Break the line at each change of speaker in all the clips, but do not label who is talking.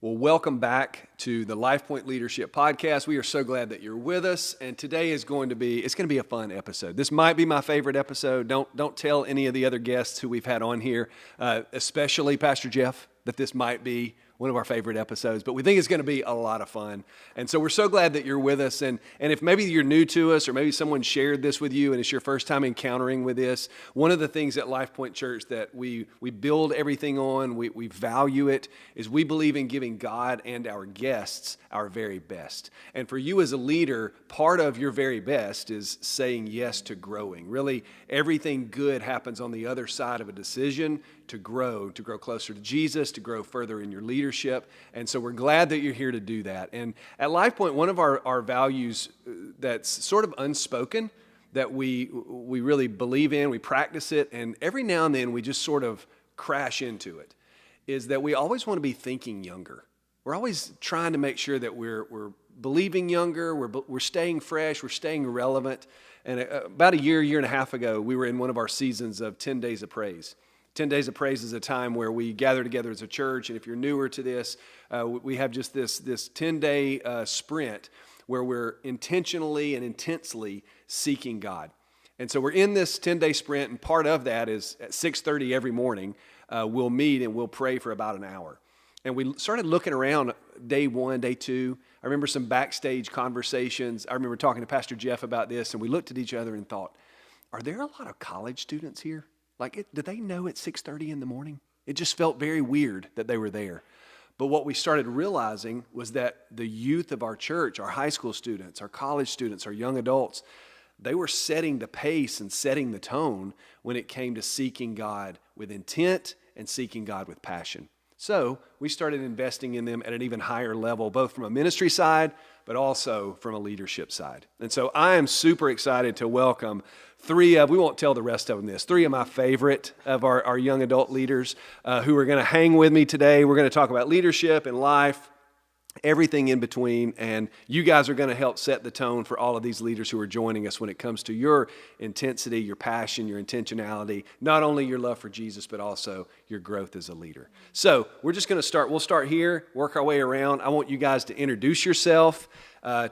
Well, welcome back to the Lifepoint Leadership Podcast. We are so glad that you're with us, and today is going to be a fun episode. This might be my favorite episode. Don't tell any of the other guests who we've had on here, especially Pastor Jeff, that this might be one of our favorite episodes, but we think it's going to be a lot of fun. And so we're so glad that you're with us. And if maybe you're new to us, or maybe someone shared this with you and it's your first time encountering with this, one of the things at Lifepoint Church that we build everything on, we value it, is we believe in giving God and our guests our very best. And for you as a leader, part of your very best is saying yes to growing. Really, everything good happens on the other side of a decision to grow closer to Jesus, to grow further in your leadership. And so we're glad that you're here to do that. And at Lifepoint, one of our values that's sort of unspoken, that we really believe in, we practice it, and every now and then we just sort of crash into it, is that we always want to be thinking younger. We're always trying to make sure that we're believing younger, we're staying fresh, we're staying relevant. And about a year and a half ago, we were in one of our seasons of 10 Days of Praise. 10 Days of Praise is a time where we gather together as a church, and if you're newer to this, we have just this 10-day sprint where we're intentionally and intensely seeking God. And so we're in this 10-day sprint, and part of that is at 6:30 every morning, we'll meet and we'll pray for about an hour. And we started looking around day one, day two. I remember some backstage conversations. I remember talking to Pastor Jeff about this, and we looked at each other and thought, are there a lot of college students here? Did they know at 6:30 in the morning? It just felt very weird that they were there. But what we started realizing was that the youth of our church, our high school students, our college students, our young adults, they were setting the pace and setting the tone when it came to seeking God with intent and seeking God with passion. So we started investing in them at an even higher level, both from a ministry side, but also from a leadership side. And so I am super excited to welcome we won't tell the rest of them this, three of my favorite of our young adult leaders who are going to hang with me today. We're going to talk about leadership and life, everything in between, and you guys are going to help set the tone for all of these leaders who are joining us when it comes to your intensity, your passion, your intentionality, not only your love for Jesus, but also your growth as a leader. So we're just going to start. We'll start here, work our way around. I want you guys to introduce yourself,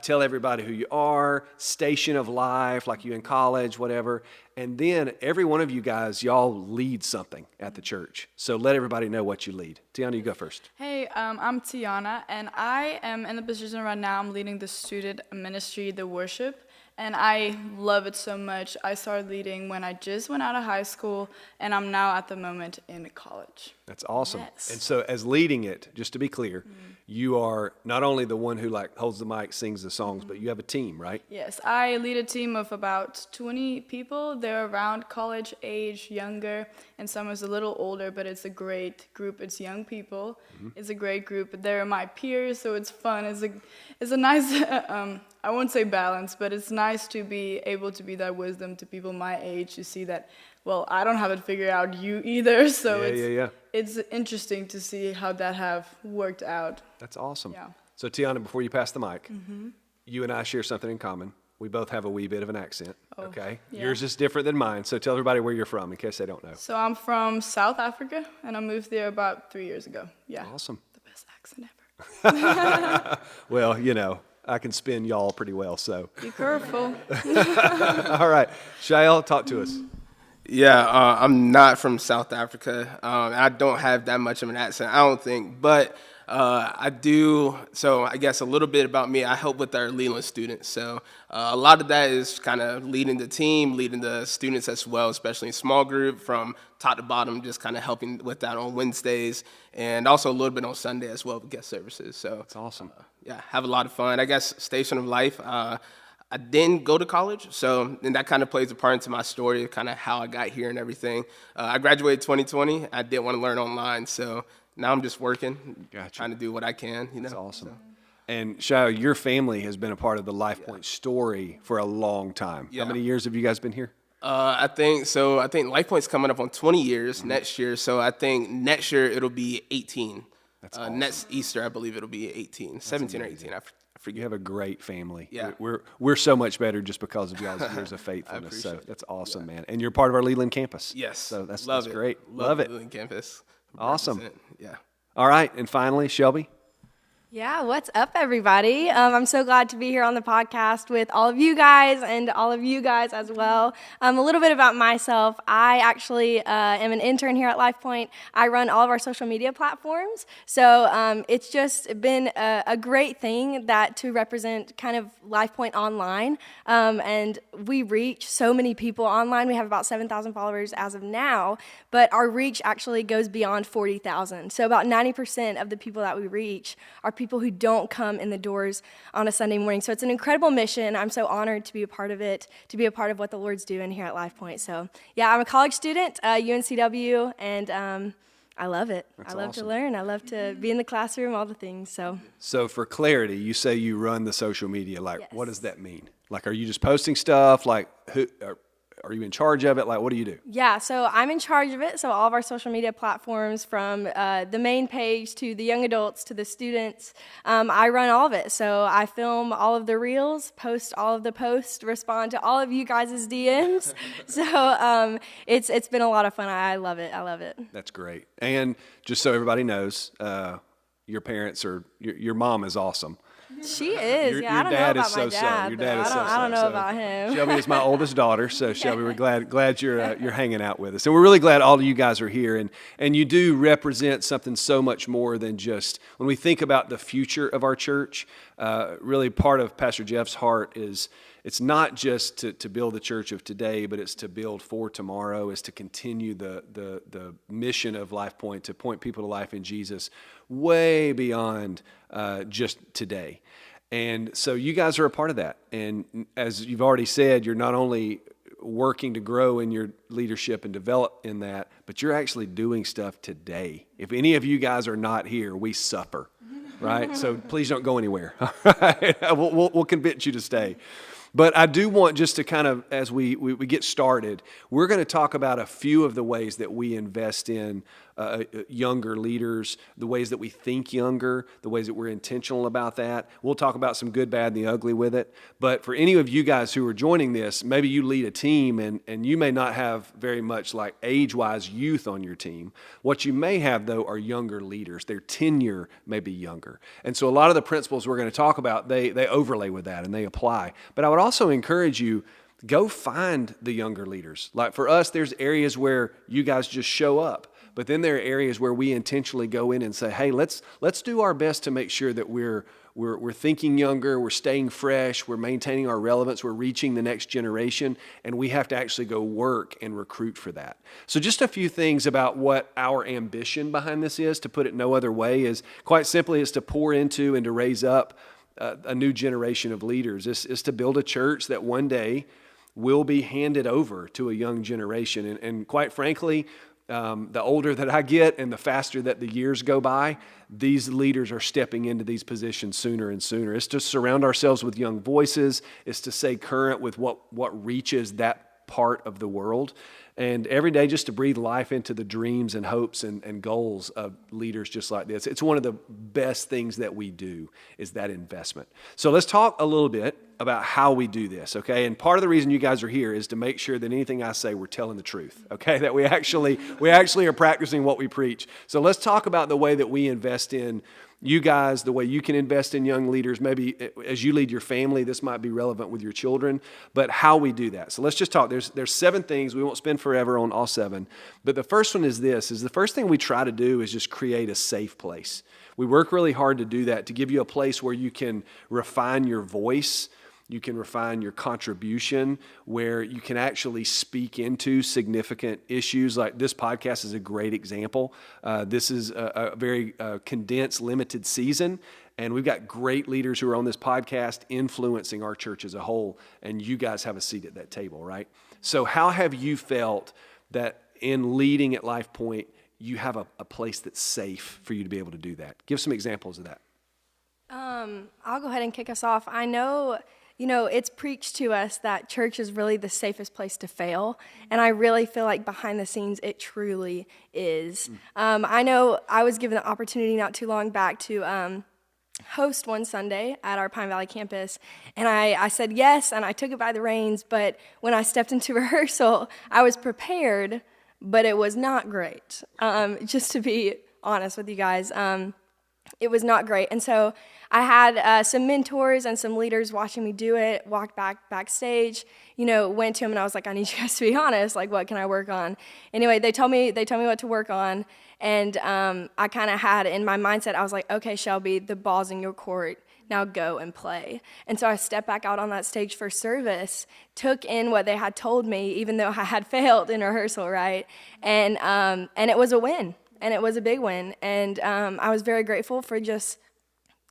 tell everybody who you are, station of life, like you in college, whatever. And then every one of you guys, y'all lead something at the church. So let everybody know what you lead. Tiana, you go first.
Hey, I'm Tiana, and I am in the position right now. I'm leading the student ministry, the worship, and I love it so much. I started leading when I just went out of high school, and I'm now at the moment in college.
That's awesome.
Yes.
And so as leading it, just to be clear, you are not only the one who holds the mic, sings the songs, but you have a team, right?
Yes, I lead a team of about 20 people. They're around college age, younger, and some is a little older, but it's a great group. It's young people. It's a great group. They're my peers, so it's fun. It's a nice, I won't say balance, but it's nice to be able to be that wisdom to people my age, to see that, well, I don't have it figured out, you either, so it's interesting to see how that have worked out.
That's awesome.
Yeah.
So Tiana, before you pass the mic, you and I share something in common. We both have a wee bit of an accent, okay?
Yeah.
Yours is different than mine, so tell everybody where you're from in case they don't know.
So I'm from South Africa, and I moved there about 3 years ago. Yeah.
Awesome.
The best accent ever.
Well, I can spin y'all pretty well, so.
Be careful.
All right. Shael, talk to us.
Yeah, I'm not from South Africa. I don't have that much of an accent, I don't think. But I do, so I guess a little bit about me. I help with our Leland students. So a lot of that is kind of leading the team, leading the students as well, especially in small group from top to bottom, just kind of helping with that on Wednesdays and also a little bit on Sunday as well with guest services. So
that's awesome.
Have a lot of fun. I guess station of life. I didn't go to college, and that kind of plays a part into my story, kind of how I got here and everything. I graduated 2020. I didn't want to learn online, so now I'm just working, trying to do what I can.
That's awesome. So. And Shael, your family has been a part of the Lifepoint story for a long time. How many years have you guys been here?
I think Lifepoint's coming up on 20 years next year, so I think next year it'll be 18. That's awesome. Next Easter, I believe it'll be 18, 17 or 18. I forget.
You have a great family.
Yeah.
We're so much better just because of y'all's years of faithfulness. So that's awesome, man. And you're part of our Leland campus.
Yes.
So that's
Love it.
great.
Love it.
it.
Leland campus.
Awesome.
Yeah.
All right. And finally, Shelby.
Yeah, what's up, everybody? I'm so glad to be here on the podcast with all of you guys and all of you guys as well. A little bit about myself. I actually am an intern here at Lifepoint. I run all of our social media platforms. So it's just been a great thing that to represent kind of Lifepoint online. And we reach so many people online. We have about 7,000 followers as of now, but our reach actually goes beyond 40,000. So about 90% of the people that we reach are people who don't come in the doors on a Sunday morning. So it's an incredible mission. I'm so honored to be a part of it, to be a part of what the Lord's doing here at Lifepoint. So yeah, I'm a college student, UNCW, and I love it.
That's
I love
awesome.
to learn. I love to be in the classroom, all the things.
So for clarity, you say you run the social media. Like,
Yes.
what does that mean? Like, are you just posting stuff? Like, who are you in charge of it? Like, what do you do?
Yeah, so I'm in charge of it. So all of our social media platforms, from the main page to the young adults to the students, I run all of it. So I film all of the reels, post all of the posts, respond to all of you guys' DMs. So it's been a lot of fun. I love it. I love it.
That's great. And just so everybody knows, your parents your mom is awesome.
She is.
Your
I don't know
dad
about
is so
my dad.
Your dad is so
I don't know about him.
Shelby is my oldest daughter, so Shelby, we're glad you're hanging out with us, and we're really glad all of you guys are here, and you do represent something so much more than just when we think about the future of our church. Really, part of Pastor Jeff's heart is it's not just to build the church of today, but it's to build for tomorrow. Is to continue the mission of Lifepoint, to point people to life in Jesus, way beyond just today. And so you guys are a part of that. And as you've already said, you're not only working to grow in your leadership and develop in that, but you're actually doing stuff today. If any of you guys are not here, we suffer, right? So please don't go anywhere. All right? We'll convince you to stay. But I do want just to kind of, as we get started, we're going to talk about a few of the ways that we invest in younger leaders, the ways that we think younger, the ways that we're intentional about that. We'll talk about some good, bad, and the ugly with it. But for any of you guys who are joining this, maybe you lead a team and you may not have very much like age-wise youth on your team. What you may have, though, are younger leaders. Their tenure may be younger. And so a lot of the principles we're going to talk about, they overlay with that and they apply. But I would also encourage you, go find the younger leaders. Like for us, there's areas where you guys just show up. But then there are areas where we intentionally go in and say, hey, let's do our best to make sure that we're thinking younger, we're staying fresh, we're maintaining our relevance, we're reaching the next generation, and we have to actually go work and recruit for that. So just a few things about what our ambition behind this is, to put it no other way, is quite simply is to pour into and to raise up a new generation of leaders. Is to build a church that one day will be handed over to a young generation. And quite frankly, the older that I get and the faster that the years go by, these leaders are stepping into these positions sooner and sooner. It's to surround ourselves with young voices. It's to stay current with what reaches that part of the world. And every day just to breathe life into the dreams and hopes and goals of leaders just like this. It's one of the best things that we do, is that investment. So let's talk a little bit about how we do this, okay? And part of the reason you guys are here is to make sure that anything I say, we're telling the truth, okay? That we actually are practicing what we preach. So let's talk about the way that we invest in you guys, the way you can invest in young leaders. Maybe as you lead your family, this might be relevant with your children, but how we do that. So let's just talk. There's 7 things. We won't spend forever on all 7. But the first one is this, is the first thing we try to do is just create a safe place. We work really hard to do that, to give you a place where you can refine your voice, you can refine your contribution, where you can actually speak into significant issues. Like this podcast is a great example. This is a very condensed, limited season, and we've got great leaders who are on this podcast influencing our church as a whole, and you guys have a seat at that table, right? So how have you felt that in leading at Lifepoint, you have a place that's safe for you to be able to do that? Give some examples of that.
I'll go ahead and kick us off. I know, it's preached to us that church is really the safest place to fail, and I really feel like behind the scenes it truly is. I know I was given the opportunity not too long back to host one Sunday at our Pine Valley campus, and I said yes, and I took it by the reins, but when I stepped into rehearsal, I was prepared, but it was not great, just to be honest with you guys. it was not great. And so I had some mentors and some leaders watching me do it, walked backstage, went to them and I was like, I need you guys to be honest, like what can I work on? Anyway, they told me what to work on, and I kind of had in my mindset, I was like, okay, Shelby, the ball's in your court. Now go and play. And so I stepped back out on that stage for service, took in what they had told me, even though I had failed in rehearsal, right? And it was a win, and it was a big win. And I was very grateful for just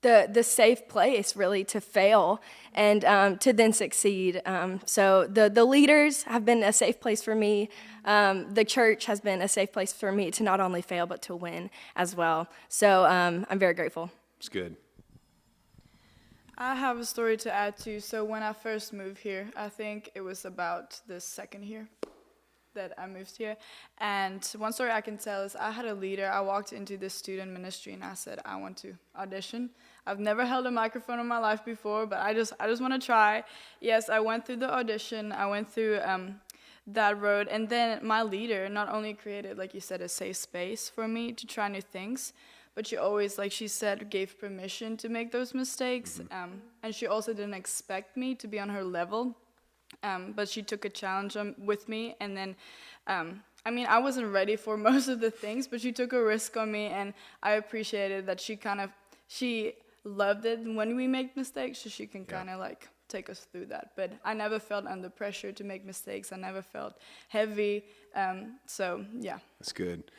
the safe place, really, to fail and to then succeed. So the leaders have been a safe place for me. The church has been a safe place for me to not only fail, but to win as well. So I'm very grateful.
It's good.
I have a story to add too. So when I first moved here, I think it was about the second year that I moved here. And one story I can tell is I had a leader. I walked into this student ministry and I said, I want to audition. I've never held a microphone in my life before, but I just want to try. Yes, I went through the audition. I went through that road. And then my leader not only created, like you said, a safe space for me to try new things, but she always, like she said, gave permission to make those mistakes. And she also didn't expect me to be on her level. But she took a challenge with me. And then, I wasn't ready for most of the things, but she took a risk on me. And I appreciated that she loved it when we make mistakes, so she can kind of like take us through that. But I never felt under pressure to make mistakes. I never felt heavy. So, yeah.
That's good.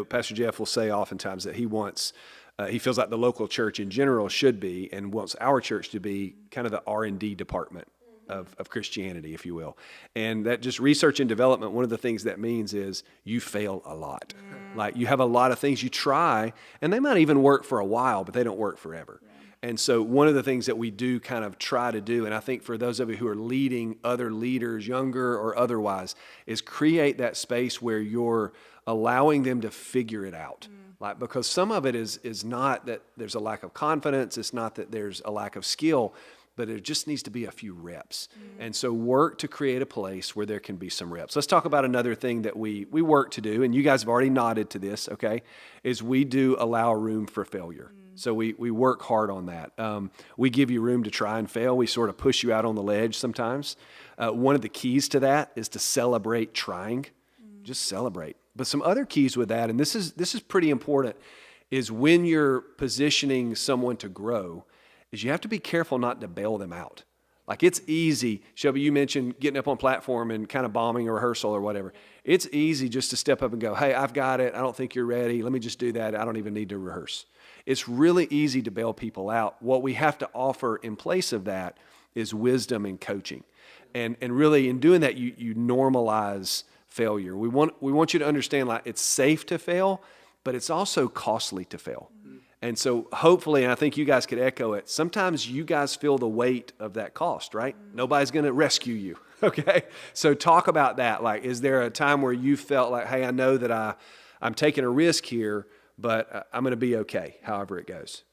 Pastor Jeff will say oftentimes that he feels like the local church in general should be, and wants our church to be, kind of the R&D department of Christianity, if you will. And that just research and development, one of the things that means is you fail a lot. Like you have a lot of things you try, and they might even work for a while, but they don't work forever. And so one of the things that we do kind of try to do, and I think for those of you who are leading other leaders, younger or otherwise, is create that space where you're allowing them to figure it out. Like, because some of it is not that there's a lack of confidence, it's not that there's a lack of skill, but there just needs to be a few reps. And so work to create a place where there can be some reps. Let's talk about another thing that we work to do, and you guys have already nodded to this, okay, is we do allow room for failure. So we work hard on that. We give you room to try and fail. We sort of push you out on the ledge sometimes. One of the keys to that is to celebrate trying. Just celebrate. But some other keys with that, and this is pretty important, is when you're positioning someone to grow, is you have to be careful not to bail them out. Like it's easy, Shelby, you mentioned getting up on platform and kind of bombing a rehearsal or whatever. It's easy just to step up and go, hey, I've got it. I don't think you're ready. Let me just do that. I don't even need to rehearse. It's really easy to bail people out. What we have to offer in place of that is wisdom and coaching. And really in doing that, you normalize failure. We want you to understand, like, it's safe to fail, but it's also costly to fail. And so hopefully, and I think you guys could echo it, sometimes you guys feel the weight of that cost, right? Nobody's going to rescue you, okay? So talk about that. Like, is there a time where you felt like, hey, I know that I'm taking a risk here, but I'm going to be okay, however it goes?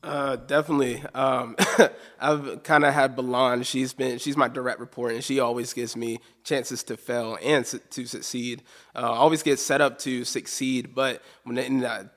Definitely. I've kind of had Balan. She's my direct report, and she always gives me chances to fail and to succeed. Always get set up to succeed, but when in the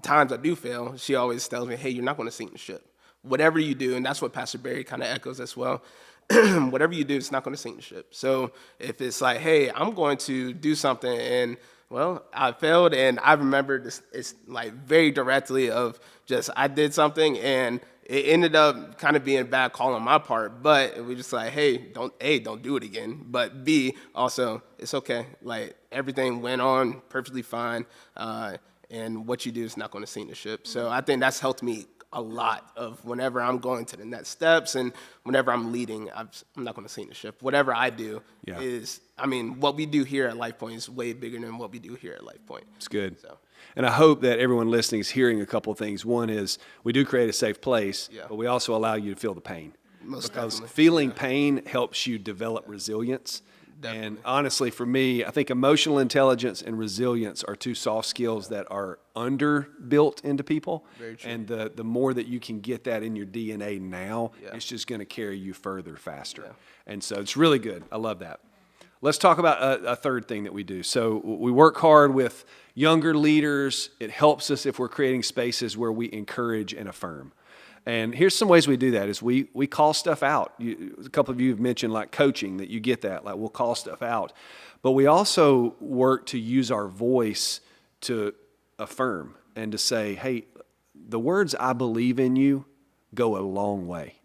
times I do fail, she always tells me, hey, you're not going to sink the ship. Whatever you do, and that's what Pastor Barry kind of echoes as well. Whatever you do, it's not going to sink the ship. So if it's like, hey, I'm going to do something, and well, I failed, and I remember this, it's like very directly of just I did something, and it ended up kind of being a bad call on my part, but it was just like, hey, don't do it again. But B, also, it's okay. Like, everything went on perfectly fine, and what you do is not going to sink the ship. So I think that's helped me a lot of whenever I'm going to the next steps and whenever I'm leading, I'm not going to sink the ship. Whatever I do is, what we do here at Lifepoint is way bigger than what we do here at Lifepoint.
It's good.
So.
And I hope that everyone listening is hearing a couple of things. One is we do create a safe place, but we also allow you to feel the pain.
Most
because
definitely.
Feeling pain helps you develop resilience.
Definitely.
And honestly, for me, I think emotional intelligence and resilience are two soft skills that are underbuilt into people.
Very true.
And the more that you can get that in your DNA now, it's just going to carry you further, faster. Yeah. And so it's really good. I love that. Let's talk about a third thing that we do. So we work hard with younger leaders. It helps us if we're creating spaces where we encourage and affirm. And here's some ways we do that is we call stuff out. A couple of you have mentioned like coaching, that you get that, like we'll call stuff out. But we also work to use our voice to affirm and to say, hey, the words "I believe in you" go a long way.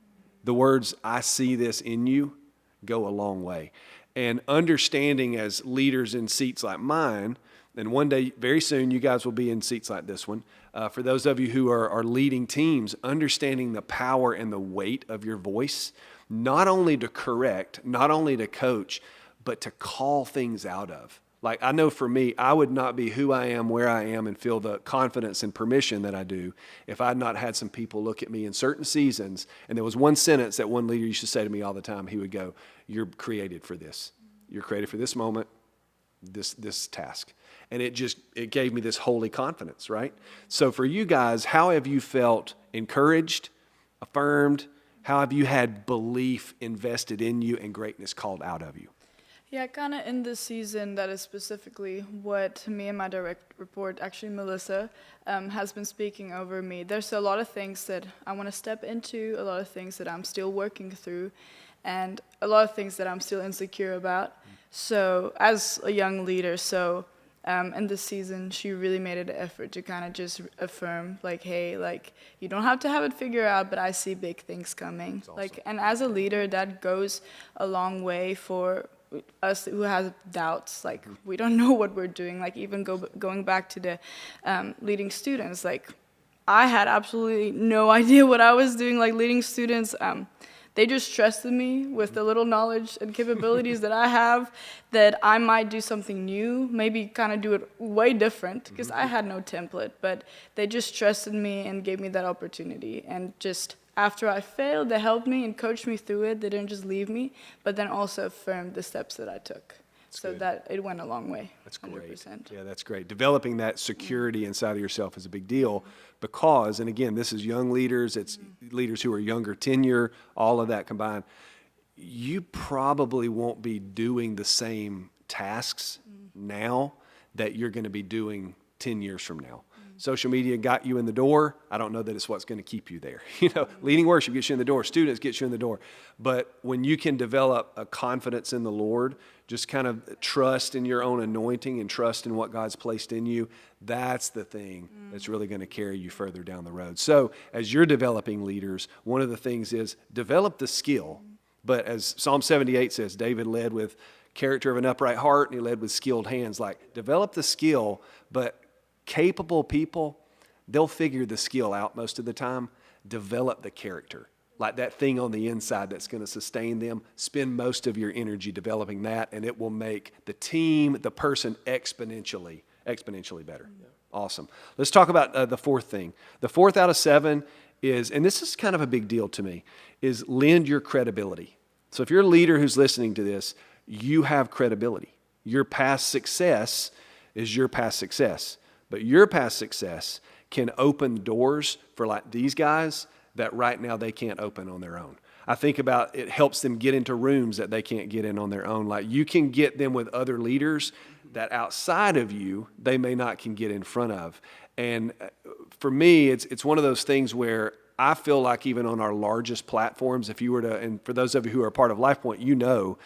The words "I see this in you" go a long way. And understanding as leaders in seats like mine, and one day, very soon, you guys will be in seats like this one. For those of you who are leading teams, understanding the power and the weight of your voice, not only to correct, not only to coach, but to call things out of. Like, I know for me, I would not be who I am, where I am, and feel the confidence and permission that I do if I had not had some people look at me in certain seasons. And there was one sentence that one leader used to say to me all the time. He would go, "You're created for this. You're created for this moment, this task." And it gave me this holy confidence, right? So for you guys, how have you felt encouraged, affirmed? How have you had belief invested in you and greatness called out of you?
Yeah, kind of in this season, that is specifically what me and my direct report, actually Melissa, has been speaking over me. There's a lot of things that I want to step into, a lot of things that I'm still working through, and a lot of things that I'm still insecure about. So as a young leader, in this season, she really made an effort to kind of just affirm, like, hey, like, you don't have to have it figured out, but I see big things coming.
Awesome.
Like, and as a leader, that goes a long way for us who have doubts. Like, we don't know what we're doing. Like, even going back to the leading students, like, I had absolutely no idea what I was doing, like, leading students. They just trusted me with the little knowledge and capabilities that I have, that I might do something new, maybe kind of do it way different, because I had no template. But they just trusted me and gave me that opportunity. And just after I failed, they helped me and coached me through it. They didn't just leave me, but then also affirmed the steps that I took. So
good.
That it went a long way.
That's great.
100%.
Yeah, that's great. Developing that security inside of yourself is a big deal because, and again, this is young leaders, it's leaders who are younger tenure, all of that combined. You probably won't be doing the same tasks now that you're going to be doing 10 years from now. Social media got you in the door. I don't know that it's what's going to keep you there. Leading worship gets you in the door. Students get you in the door. But when you can develop a confidence in the Lord, just kind of trust in your own anointing and trust in what God's placed in you, that's the thing that's really going to carry you further down the road. So as you're developing leaders, one of the things is develop the skill. But as Psalm 78 says, David led with character of an upright heart and he led with skilled hands. Like, develop the skill, but capable people, they'll figure the skill out most of the time. Develop the character, like that thing on the inside that's going to sustain them. Spend most of your energy developing that, and it will make the team, the person exponentially better. Yeah. Awesome. Let's talk about the fourth thing. The fourth out of 7 is, and this is kind of a big deal to me, is lend your credibility. So if you're a leader who's listening to this, you have credibility. Your past success is your past success. But your past success can open doors for like these guys that right now they can't open on their own. I think about it helps them get into rooms that they can't get in on their own. Like, you can get them with other leaders that outside of you, they may not can get in front of. And for me, it's one of those things where I feel like even on our largest platforms, if you were to, and for those of you who are part of Lifepoint,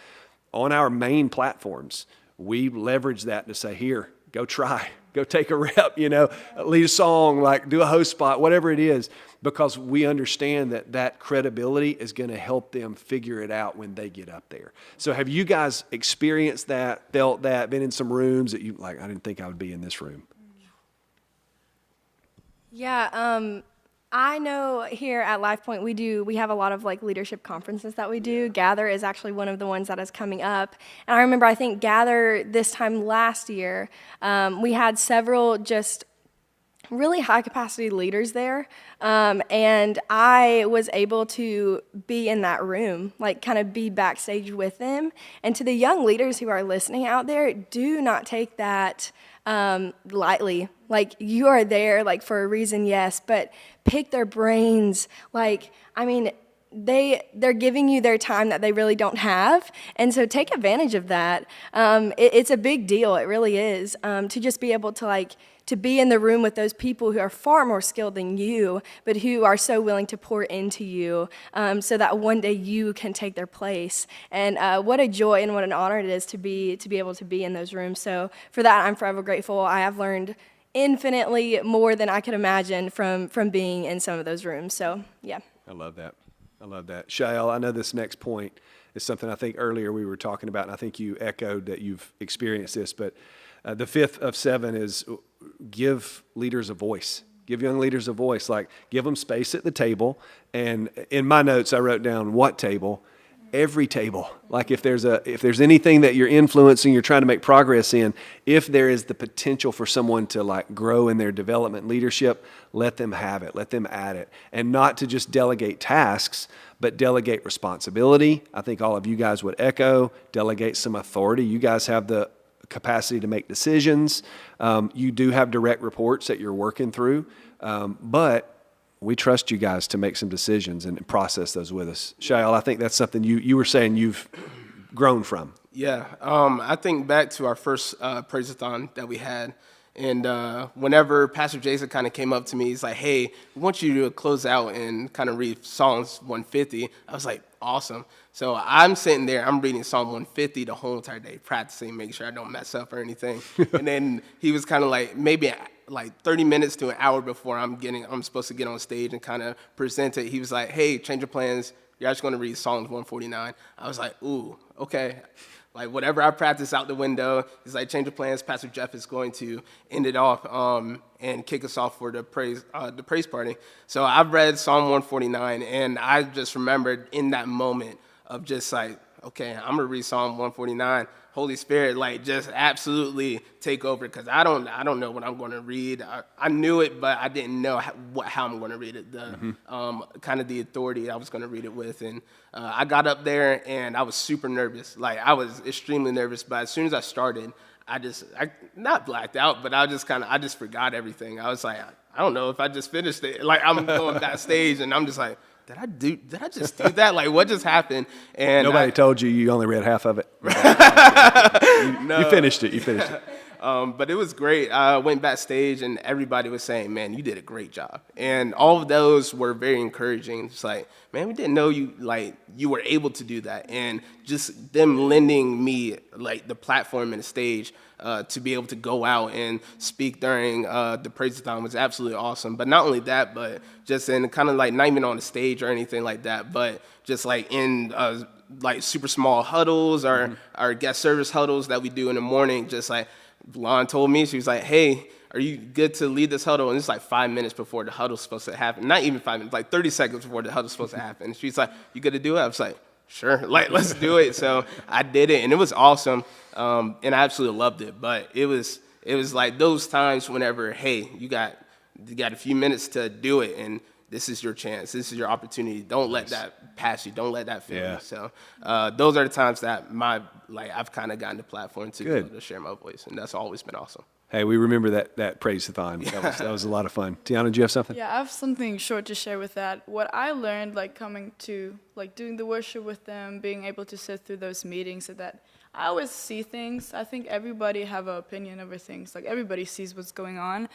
on our main platforms, we leverage that to say, here, go try. Go take a rep, lead a song, like do a host spot, whatever it is, because we understand that credibility is going to help them figure it out when they get up there. So have you guys experienced that, felt that, been in some rooms that you like, I didn't think I would be in this room?
Yeah, I know here at Lifepoint we have a lot of like leadership conferences that we do. Gather is actually one of the ones that is coming up. And I remember, I think Gather this time last year, we had several just really high capacity leaders there. And I was able to be in that room, like kind of be backstage with them. And to the young leaders who are listening out there, do not take that lightly. Like, you are there like for a reason, yes, but pick their brains. Like, I mean, they're giving you their time that they really don't have, and so take advantage of that. It's a big deal. It really is, to just be able to to be in the room with those people who are far more skilled than you, but who are so willing to pour into you, so that one day you can take their place. And what a joy and what an honor it is to be able to be in those rooms. So for that, I'm forever grateful. I have learned infinitely more than I could imagine from being in some of those rooms. So yeah.
I love that. Shael, I know this next point is something I think earlier we were talking about, and I think you echoed that you've experienced this, but the fifth of 7 is give leaders a voice. Give young leaders a voice. Give them space at the table. And in my notes, I wrote down what table? Every table. If there's anything that you're influencing, you're trying to make progress in, if there is the potential for someone to grow in their development leadership, let them have it, let them add it. And not to just delegate tasks, but delegate responsibility. I think all of you guys would echo, delegate some authority. You guys have the capacity to make decisions. You do have direct reports that you're working through, but we trust you guys to make some decisions and process those with us. Shael, I think that's something you were saying you've grown from.
Yeah, I think back to our first praise-a-thon that we had, and whenever Pastor Jason kind of came up to me, he's like, hey, we want you to close out and kind of read Psalms 150. I was like, awesome. So I'm sitting there, I'm reading Psalm 150 the whole entire day, practicing, making sure I don't mess up or anything. And then he was kind of maybe 30 minutes to an hour before I'm supposed to get on stage and kind of present it. He was like, hey, change your plans. You're actually going to read Psalms 149. I was like, ooh, okay. Whatever I practice out the window. He's like, change your plans. Pastor Jeff is going to end it off and kick us off for the praise party. So I've read Psalm 149, and I just remembered in that moment of just okay, I'm going to read Psalm 149. Holy Spirit, just absolutely take over, because I don't know what I'm going to read. I knew it, but I didn't know how I'm going to read it, kind of the authority I was going to read it with. And I got up there, and I was super nervous. I was extremely nervous, but as soon as I started, I not blacked out, but I just forgot everything. I was like, I don't know if I just finished it. I'm going backstage, and I'm just like, did I just do that? What just happened? And
nobody told you only read half of it. You finished it.
But it was great. I went backstage, and everybody was saying, man, you did a great job. And all of those were very encouraging. It's man, we didn't know you were able to do that. And just them lending me the platform and the stage to be able to go out and speak during the praise-a-thon was absolutely awesome. But not only that, but just in kind of not even on the stage or anything like that, but just in super small huddles or our guest service huddles that we do in the morning. Just Lon told me, she was like, hey, are you good to lead this huddle? And it's 5 minutes before the huddle's supposed to happen. Not even 5 minutes, 30 seconds before the huddle's supposed to happen. And she's like, you good to do it? I was like, sure, let's do it. So I did it, and it was awesome, and I absolutely loved it. But it was those times whenever, hey, you got a few minutes to do it, and this is your chance. This is your opportunity. Don't let that pass you. Don't let that fail you. So those are the times that I've kind of gotten the platform to share my voice, and that's always been awesome.
Hey, we remember that praise-a-thon. That was a lot of fun. Tiana, do you have something?
Yeah, I have something short to share with that. What I learned, coming to, doing the worship with them, being able to sit through those meetings, is that I always see things. I think everybody have an opinion over things. Everybody sees what's going on.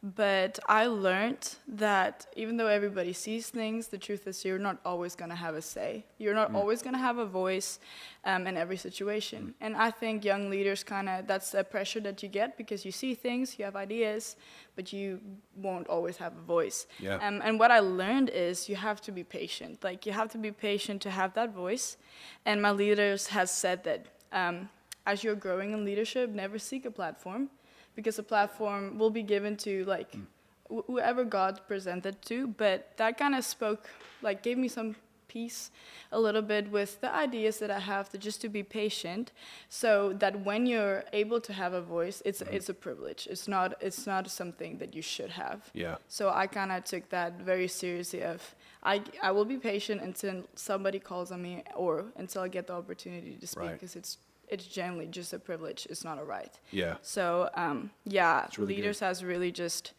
But I learned that even though everybody sees things, the truth is you're not always going to have a say. You're not always going to have a voice in every situation. And I think young leaders that's the pressure that you get, because you see things, you have ideas, but you won't always have a voice.
Yeah.
And what I learned is you have to be patient. You have to be patient to have that voice. And my leaders has said that as you're growing in leadership, never seek a platform, because a platform will be given to whoever God presented to. But that kind of gave me some peace a little bit with the ideas that I have, just to be patient, so that when you're able to have a voice, it's a privilege. It's not something that you should have.
Yeah.
So I kind of took that very seriously. I will be patient until somebody calls on me, or until I get the opportunity to speak, because it's generally just a privilege. It's not a right.
Yeah.
So,
really
leaders
good.
has really just,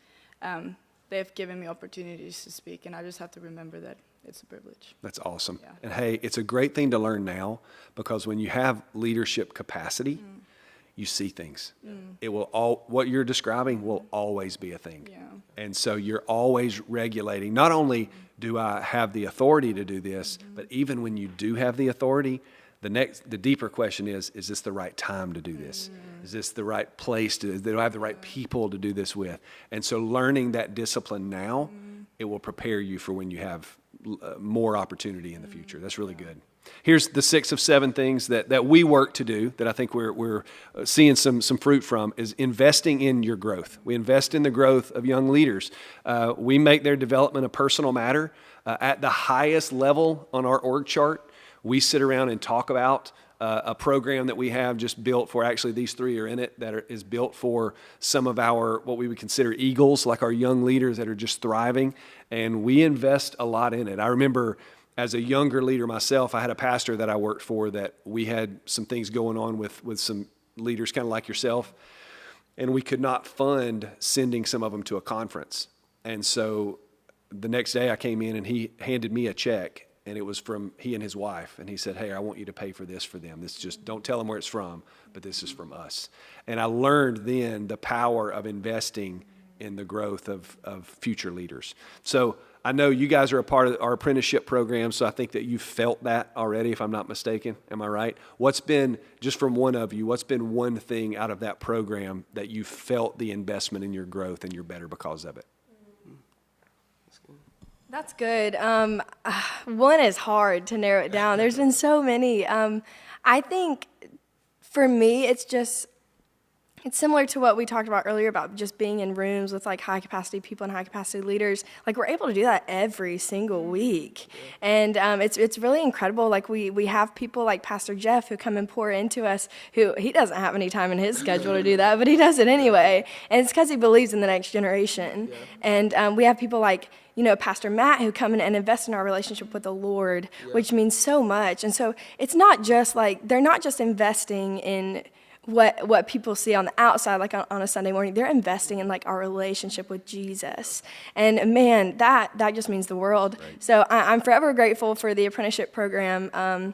they've given me opportunities to speak, and I just have to remember that it's a privilege.
That's awesome.
Yeah.
And hey, it's a great thing to learn now, because when you have leadership capacity, you see things. It will what you're describing will always be a thing.
Yeah.
And so you're always regulating. Not only do I have the authority to do this, but even when you do have the authority, the deeper question is this the right time to do this? Is this the right place do I have the right people to do this with? And so learning that discipline now, it will prepare you for when you have more opportunity in the future. That's really good. Here's the 6 of 7 things that we work to do that I think we're seeing some fruit from is investing in your growth. We invest in the growth of young leaders. We make their development a personal matter. At the highest level on our org chart, we sit around and talk about a program that we have just built for, actually these 3 are in it, is built for some of our, what we would consider eagles, like our young leaders that are just thriving. And we invest a lot in it. I remember as a younger leader myself, I had a pastor that I worked for that we had some things going on with some leaders kind of like yourself, and we could not fund sending some of them to a conference. And so the next day I came in and he handed me a check, and it was from he and his wife, and he said, "Hey, I want you to pay for this for them. This just, don't tell them where it's from, but this is from us." And I learned then the power of investing in the growth of future leaders. So I know you guys are a part of our apprenticeship program, so I think that you felt that already, if I'm not mistaken. Am I right? What's been, just from one of you, what's been one thing out of that program that you felt the investment in your growth and you're better because of it?
That's good. One is hard to narrow it down. There's been so many. I think for me, it's similar to what we talked about earlier about just being in rooms with like high capacity people and high capacity leaders. Like we're able to do that every single week. And it's really incredible. Like we have people like Pastor Jeff who come and pour into us, who he doesn't have any time in his schedule to do that, but he does it anyway. And it's because he believes in the next generation. Yeah. And we have people like, Pastor Matt who come in and invest in our relationship with the Lord, which means so much. And so it's not just like, they're not just investing in what people see on the outside, like on a Sunday morning. They're investing in like our relationship with Jesus. And man, that just means the world. Right. So I'm forever grateful for the apprenticeship program.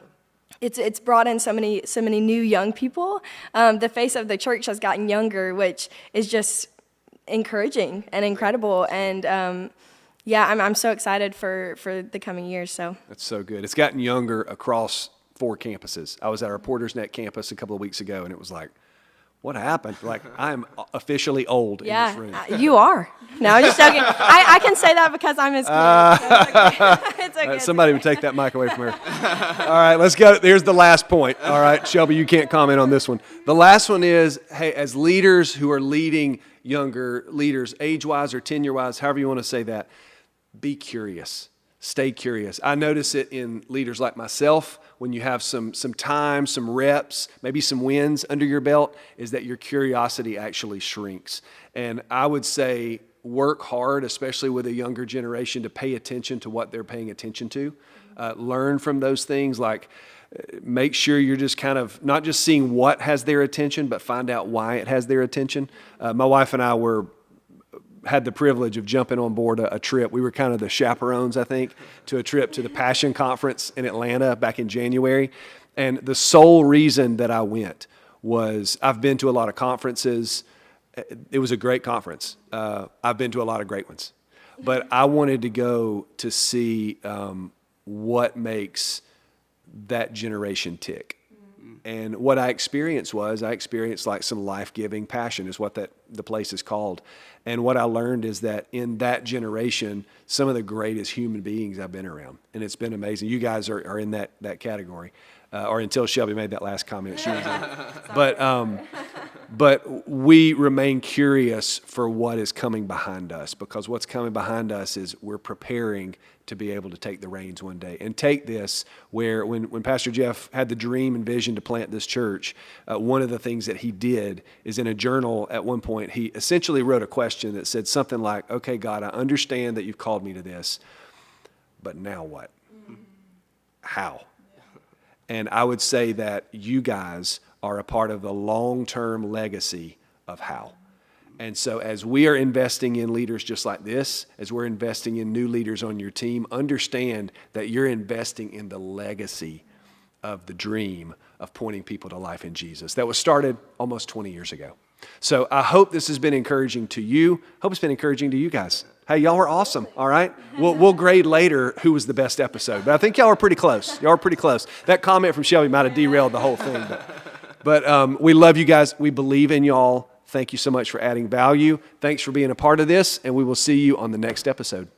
It's brought in so many new young people. The face of the church has gotten younger, which is just encouraging and incredible. And I'm so excited for the coming years. So
that's so good. It's gotten younger across 4 campuses. I was at our Porter's Neck campus a couple of weeks ago, and it was like, what happened? Like, I'm officially old in this room.
You are. No, I'm just joking. I can say that because I'm his kid. It's okay.
Somebody would take that mic away from her. All right, let's go. Here's the last point. All right, Shelby, you can't comment on this one. The last one is, hey, as leaders who are leading younger leaders, age-wise or tenure-wise, however you want to say that, be curious. Stay curious. I notice it in leaders like myself when you have some time, some reps, maybe some wins under your belt, is that your curiosity actually shrinks. And I would say work hard, especially with a younger generation, to pay attention to what they're paying attention to. Learn from those things, like make sure you're just kind of not just seeing what has their attention, but find out why it has their attention. My wife and I had the privilege of jumping on board a trip. We were kind of the chaperones, I think, to a trip to the Passion Conference in Atlanta back in January. And the sole reason that I went was I've been to a lot of conferences. It was a great conference. I've been to a lot of great ones. But I wanted to go to see what makes that generation tick. And what I experienced like some life-giving passion is what the place is called. And what I learned is that in that generation, some of the greatest human beings I've been around. And it's been amazing. You guys are in that category. Or until Shelby made that last comment, she was in. But we remain curious for what is coming behind us, because what's coming behind us is we're preparing to be able to take the reins one day and take this where when Pastor Jeff had the dream and vision to plant this church, one of the things that he did is in a journal at one point, he essentially wrote a question that said something like, okay, God, I understand that you've called me to this, but now what? How? And I would say that you guys are a part of the long-term legacy of how. And so as we are investing in leaders just like this, as we're investing in new leaders on your team, understand that you're investing in the legacy of the dream of pointing people to life in Jesus that was started almost 20 years ago. So I hope this has been encouraging to you. Hope it's been encouraging to you guys. Hey, y'all were awesome, all right? We'll grade later who was the best episode, but I think y'all are pretty close. Y'all are pretty close. That comment from Shelby might have derailed the whole thing, but we love you guys. We believe in y'all. Thank you so much for adding value. Thanks for being a part of this, and we will see you on the next episode.